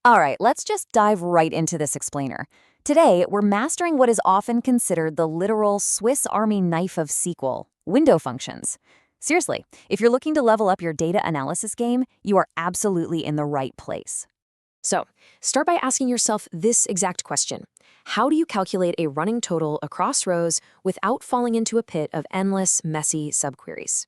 All right, let's just dive right into this explainer. Today, we're mastering what is often considered the literal Swiss Army knife of SQL, window functions. Seriously, if you're looking to level up your data analysis game, you are absolutely in the right place. So, start by asking yourself this exact question. How do you calculate a running total across rows without falling into a pit of endless, messy subqueries?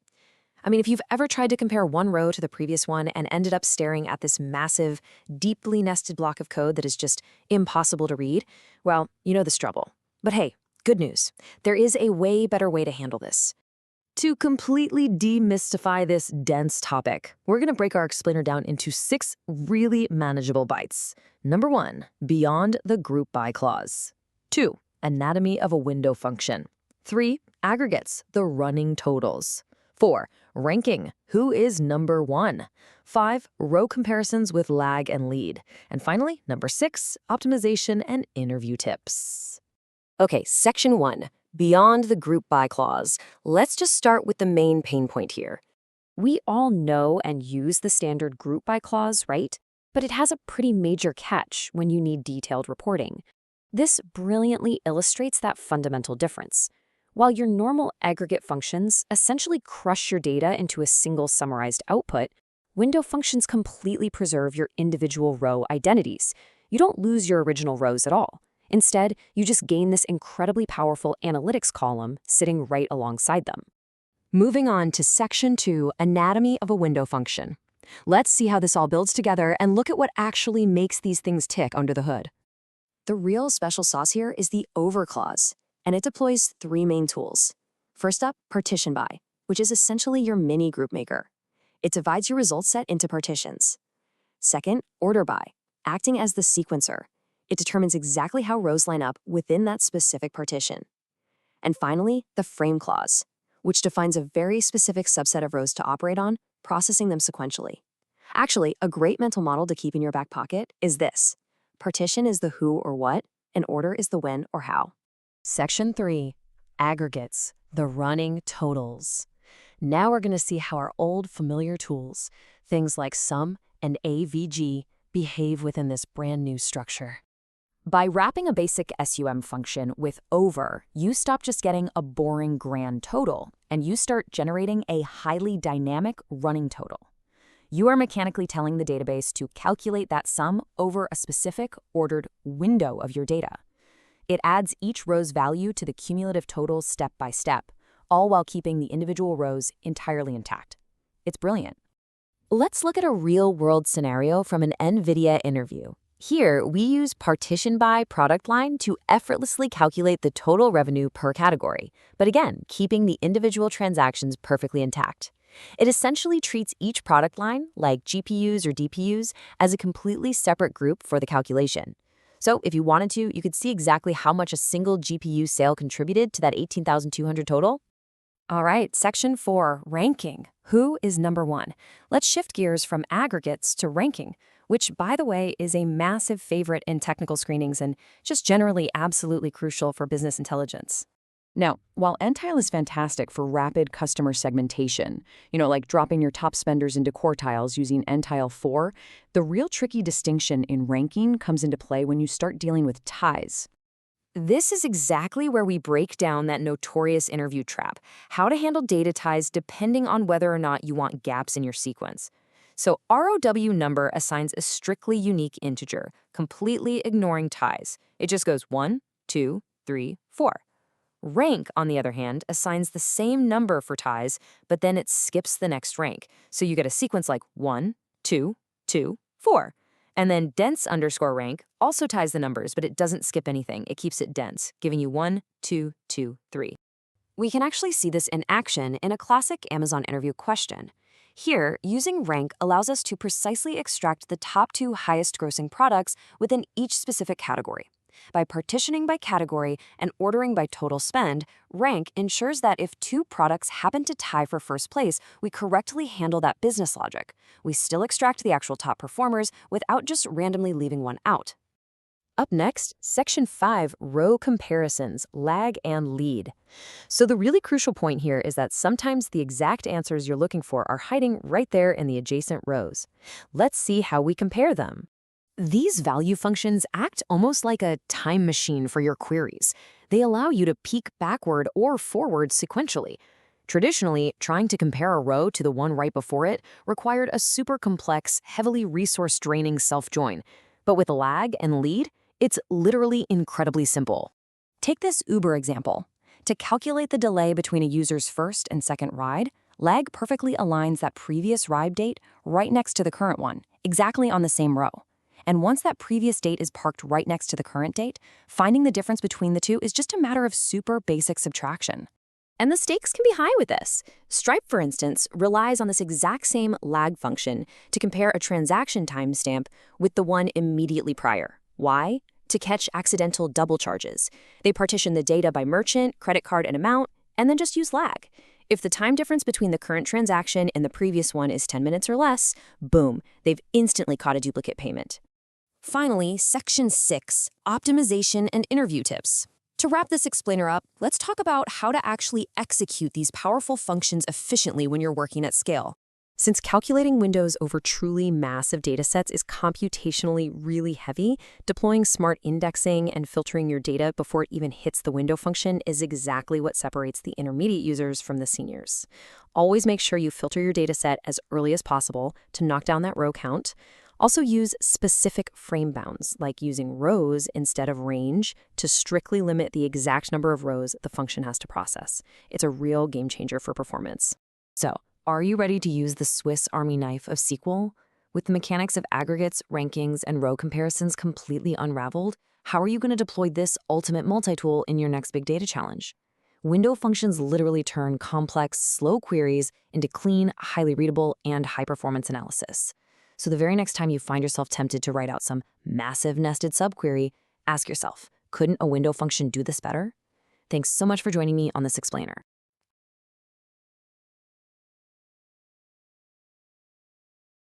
I mean, if you've ever tried to compare one row to the previous one and ended up staring at this massive, deeply nested block of code that is just impossible to read, well, you know this trouble. But hey, good news. There is a way better way to handle this. To completely demystify this dense topic, we're going to break our explainer down into 6 really manageable bites. Number 1, beyond the group by clause. 2, anatomy of a window function. 3, aggregates, the running totals. 4, ranking, who is number 1. 5, row comparisons with lag and lead. And finally, number 6, optimization and interview tips. Okay, section 1. Beyond the group by clause, let's just start with the main pain point here. We all know and use the standard group by clause, right? But it has a pretty major catch when you need detailed reporting. This brilliantly illustrates that fundamental difference. While your normal aggregate functions essentially crush your data into a single summarized output, window functions completely preserve your individual row identities. You don't lose your original rows at all. Instead, you just gain this incredibly powerful analytics column sitting right alongside them. Moving on to section 2, anatomy of a window function. Let's see how this all builds together and look at what actually makes these things tick under the hood. The real special sauce here is the over clause, and it deploys 3 main tools. First up, partition by, which is essentially your mini group maker. It divides your result set into partitions. Second, order by, acting as the sequencer. It determines exactly how rows line up within that specific partition. And finally, the frame clause, which defines a very specific subset of rows to operate on, processing them sequentially. Actually, a great mental model to keep in your back pocket is this. Partition is the who or what, and order is the when or how. Section 3, aggregates, the running totals. Now we're going to see how our old familiar tools, things like sum and AVG, behave within this brand new structure. By wrapping a basic SUM function with over, you stop just getting a boring grand total, and you start generating a highly dynamic running total. You are mechanically telling the database to calculate that sum over a specific ordered window of your data. It adds each row's value to the cumulative total step by step, all while keeping the individual rows entirely intact. It's brilliant. Let's look at a real-world scenario from an NVIDIA interview. Here, we use partition by product line to effortlessly calculate the total revenue per category, but again, keeping the individual transactions perfectly intact. It essentially treats each product line, like GPUs or DPUs, as a completely separate group for the calculation. So if you wanted to, you could see exactly how much a single GPU sale contributed to that 18,200 total. All right, section 4, ranking. Who is number 1? Let's shift gears from aggregates to ranking, which, by the way, is a massive favorite in technical screenings and just generally absolutely crucial for business intelligence. Now, while Entile is fantastic for rapid customer segmentation, like dropping your top spenders into quartiles using Entile 4, the real tricky distinction in ranking comes into play when you start dealing with ties. This is exactly where we break down that notorious interview trap, how to handle data ties depending on whether or not you want gaps in your sequence. So ROW number assigns a strictly unique integer, completely ignoring ties. It just goes 1, 2, 3, 4. Rank, on the other hand, assigns the same number for ties, but then it skips the next rank. So you get a sequence like 1, 2, 2, 4. And then dense underscore rank also ties the numbers, but it doesn't skip anything. It keeps it dense, giving you 1, 2, 2, 3. We can actually see this in action in a classic Amazon interview question. Here, using rank allows us to precisely extract the top 2 highest grossing products within each specific category. By partitioning by category and ordering by total spend, rank ensures that if 2 products happen to tie for first place, we correctly handle that business logic. We still extract the actual top performers without just randomly leaving one out. Up next, section 5, row comparisons, lag and lead. So the really crucial point here is that sometimes the exact answers you're looking for are hiding right there in the adjacent rows. Let's see how we compare them. These value functions act almost like a time machine for your queries. They allow you to peek backward or forward sequentially. Traditionally, trying to compare a row to the one right before it required a super complex, heavily resource-draining self-join. But with lag and lead, it's literally incredibly simple. Take this Uber example. To calculate the delay between a user's first and second ride, lag perfectly aligns that previous ride date right next to the current one, exactly on the same row. And once that previous date is parked right next to the current date, finding the difference between the two is just a matter of super basic subtraction. And the stakes can be high with this. Stripe, for instance, relies on this exact same lag function to compare a transaction timestamp with the one immediately prior. Why? To catch accidental double charges. They partition the data by merchant, credit card, and amount, and then just use lag. If the time difference between the current transaction and the previous one is 10 minutes or less, boom, they've instantly caught a duplicate payment. Finally, Section 6, Optimization and Interview Tips. To wrap this explainer up, let's talk about how to actually execute these powerful functions efficiently when you're working at scale. Since calculating windows over truly massive datasets is computationally really heavy, deploying smart indexing and filtering your data before it even hits the window function is exactly what separates the intermediate users from the seniors. Always make sure you filter your dataset as early as possible to knock down that row count. Also use specific frame bounds, like using rows instead of range, to strictly limit the exact number of rows the function has to process. It's a real game changer for performance. So, are you ready to use the Swiss Army knife of SQL? With the mechanics of aggregates, rankings, and row comparisons completely unraveled, how are you going to deploy this ultimate multi-tool in your next big data challenge? Window functions literally turn complex, slow queries into clean, highly readable, and high-performance analysis. So the very next time you find yourself tempted to write out some massive nested subquery, ask yourself, couldn't a window function do this better? Thanks so much for joining me on this explainer.